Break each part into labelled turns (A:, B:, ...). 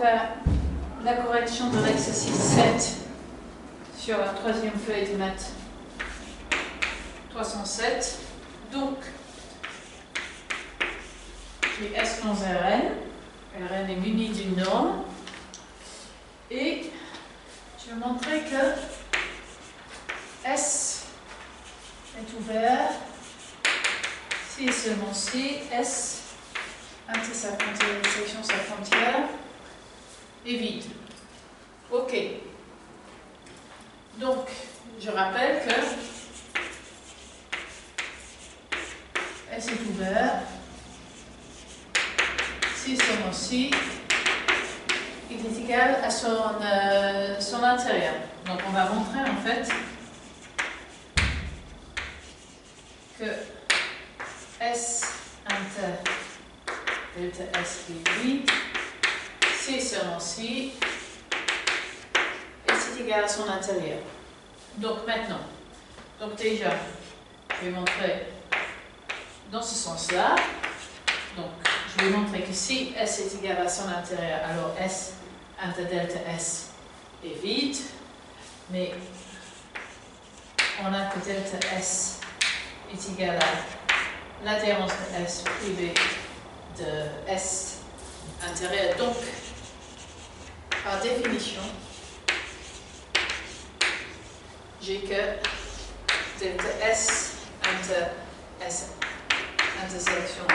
A: faire la correction de l'exercice 7 sur la troisième feuille de maths 307. Donc, j'ai S dans Rn. Rn est muni d'une norme. Et je vais montrer que S est ouvert si et seulement si S entre sa frontière et section sa frontière est vide. Ok. Donc, je rappelle que S est ouvert si et seulement si il est égal à son intérieur. Donc, on va montrer en fait que S inter delta S est vide si et seulement si S est égal à son intérieur. Donc maintenant, déjà, je vais montrer dans ce sens-là. Donc, je vais montrer que si S est égal à son intérieur, alors S inter delta S est vide, mais on a que delta S est égal à l'adhérence de S privée de S intérieur. Donc, par définition, j'ai que delta S intersection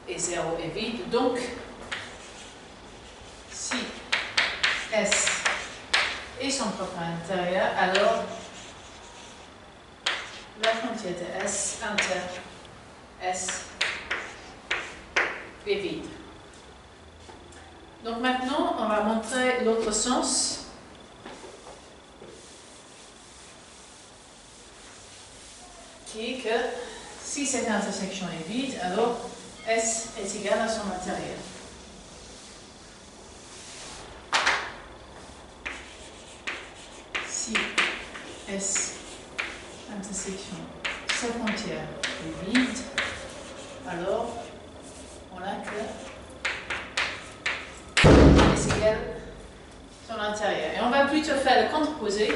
A: et 0 est vide. Donc, si S est son propre intérieur, alors la frontière de S inter S est vide. Donc maintenant, on va montrer l'autre sens. Qui est que si cette intersection est vide, alors S est égal à son intérieur. Si S intersection sa frontière est vide, alors on a que S égale son intérieur. Et on va plutôt faire le contreposé.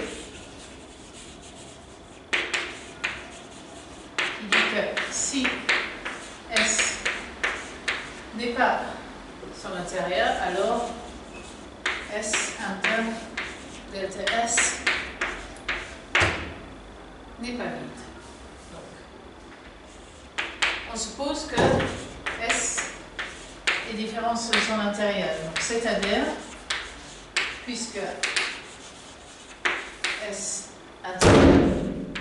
A: Il dit que si S n'est pas son intérieur, alors S inter delta S n'est pas vide. Donc, on suppose que S est différent de son intérieur. C'est-à-dire, puisque S intérieur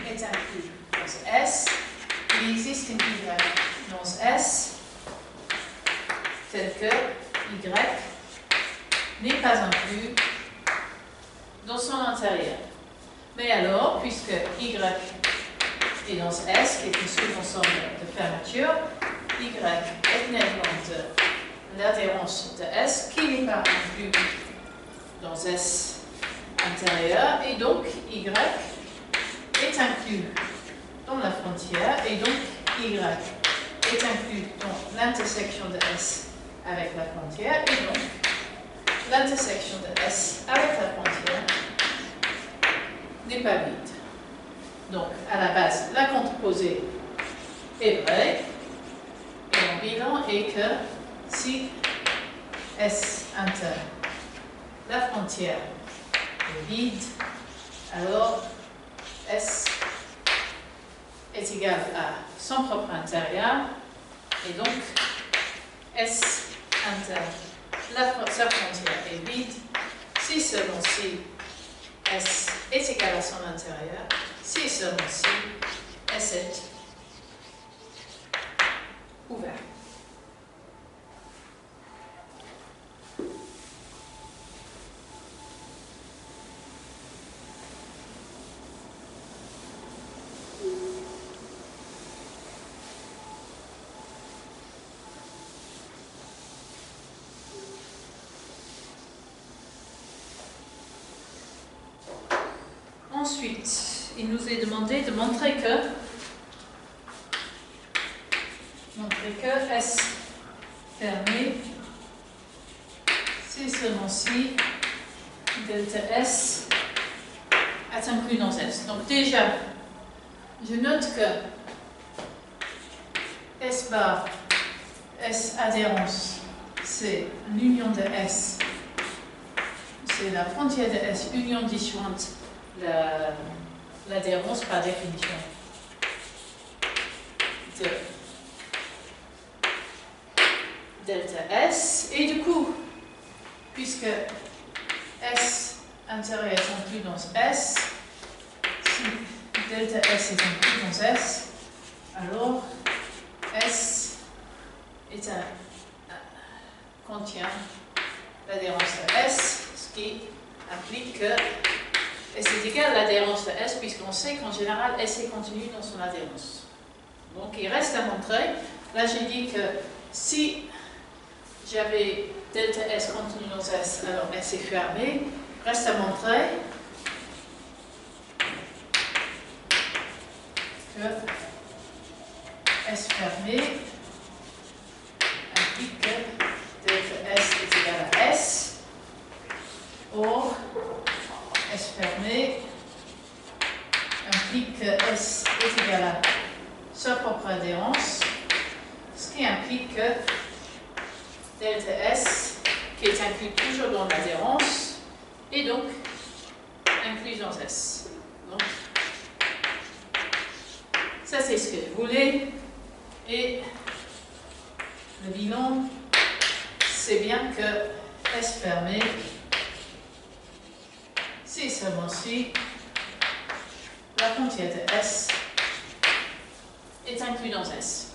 A: est inclus dans ce S, il existe une Y dans ce S tel que Y n'est pas inclus dans son intérieur. Mais alors, puisque Y est dans ce S, qui est un sous-ensemble de fermeture, Y est nécessairement de l'adhérence de S, qui n'est pas inclus dans S intérieur, et donc Y est inclus dans la frontière, et donc Y est inclus dans l'intersection de S avec la frontière, et donc l'intersection de S avec la frontière n'est pas vide. Donc, à la base, la contreposée est vraie, et mon bilan est que si S inter la frontière est vide, alors S est égal à son propre intérieur, et donc S inter sa frontière est vide si seulement si S est égal à son intérieur, si seulement si S est ouvert. Ensuite, il nous est demandé de montrer que S fermé, si c'est seulement si delta S est inclus dans S. Donc déjà, je note que S bar, S adhérence, c'est l'union de S, c'est la frontière de S, union disjointe, l'adhérence par définition de delta S. Et du coup, puisque S intérieur est inclus dans S, si delta S est inclus dans S, alors S contient l'adhérence de S, ce qui implique que S est égal à l'adhérence de S, puisqu'on sait qu'en général S est continu dans son adhérence. Donc il reste à montrer. Là j'ai dit que si j'avais delta S contenu dans S, alors S est fermé. Reste à montrer que S fermé implique que delta S est égal à S. Or, S fermé implique que S est égal à sa propre adhérence, ce qui implique que delta S, qui est inclus toujours dans l'adhérence, est donc inclus dans S. Donc, ça c'est ce que je voulais. Et le bilan, c'est bien que S fermé, c'est seulement si la frontière de S est inclus dans S.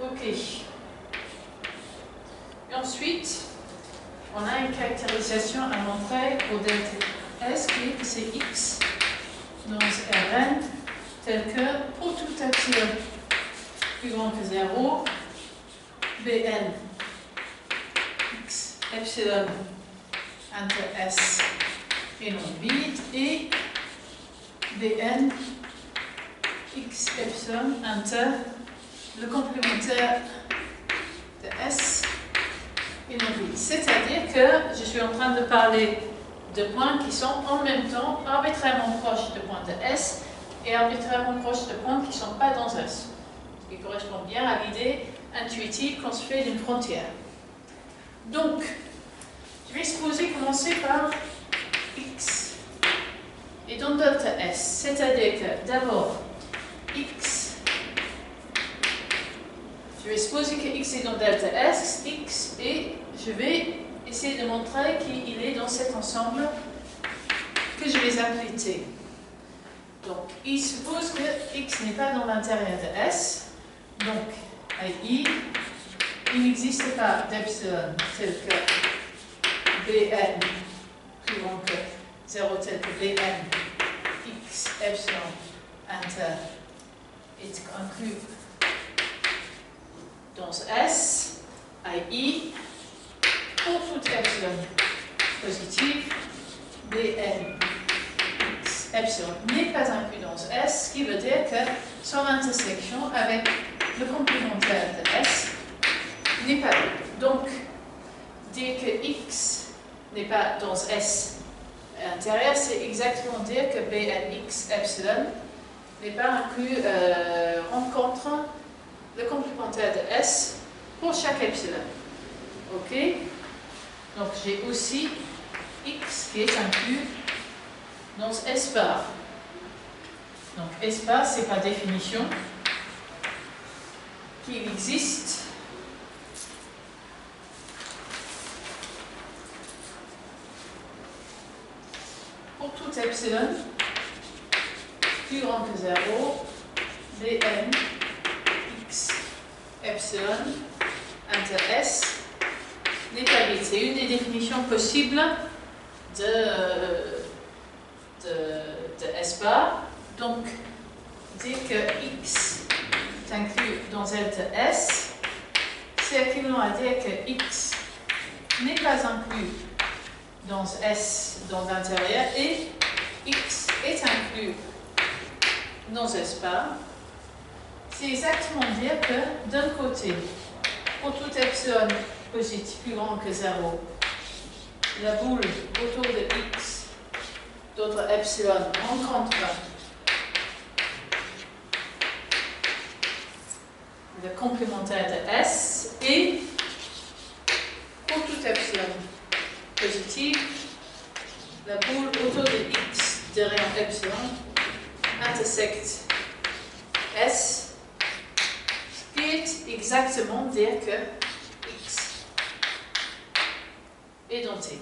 A: Ok. Et ensuite, on a une caractérisation à montrer pour delta S qui est que c'est X dans Rn tel que pour tout epsilon plus grand que 0, Bn X epsilon inter S est non vide et Bn X epsilon inter le complémentaire de S est non vide. C'est-à-dire que je suis en train de parler de points qui sont en même temps arbitrairement proches de points de S et arbitrairement proches de points qui ne sont pas dans S. Ce qui correspond bien à l'idée intuitive qu'on se fait d'une frontière. Donc, je vais supposer commencer par X et dans delta S. C'est-à-dire que d'abord, X, je vais supposer que X est dans delta S, X, et je vais essayer de montrer qu'il est dans cet ensemble que je vais appeler T. Donc, il suppose que X n'est pas dans l'intérieur de S, donc, à I, il n'existe pas d'epsilon tel que Bn plus grand que 0 tel que Bn X epsilon inter est inclus dans S, I, pour tout epsilon positif, Bn X epsilon n'est pas inclus dans S, ce qui veut dire que son intersection avec le complémentaire de S n'est pas libre. Donc, dire que X n'est pas dans S à l'intérieur, c'est exactement dire que Bn X epsilon n'est pas inclus, rencontre le complémentaire de S pour chaque epsilon. Ok? Donc j'ai aussi X qui est inclus dans S bar. Donc S bar, c'est par définition qu'il existe pour tout epsilon plus grand que 0, Bn X epsilon inter S n'est pas vide. C'est une des définitions possibles de S bar. Donc, dès que X est inclus dans L de S, c'est équivalent à dire que X n'est pas inclus dans S dans l'intérieur et X est inclus dans S bar. C'est exactement dire que d'un côté, pour tout epsilon positif plus grand que 0, la boule autour de X, d'autres epsilon, rencontre le complémentaire de S et pour tout epsilon positif, la boule autour de X de rayon epsilon intersecte S, ce qui est exactement dire que X est denté.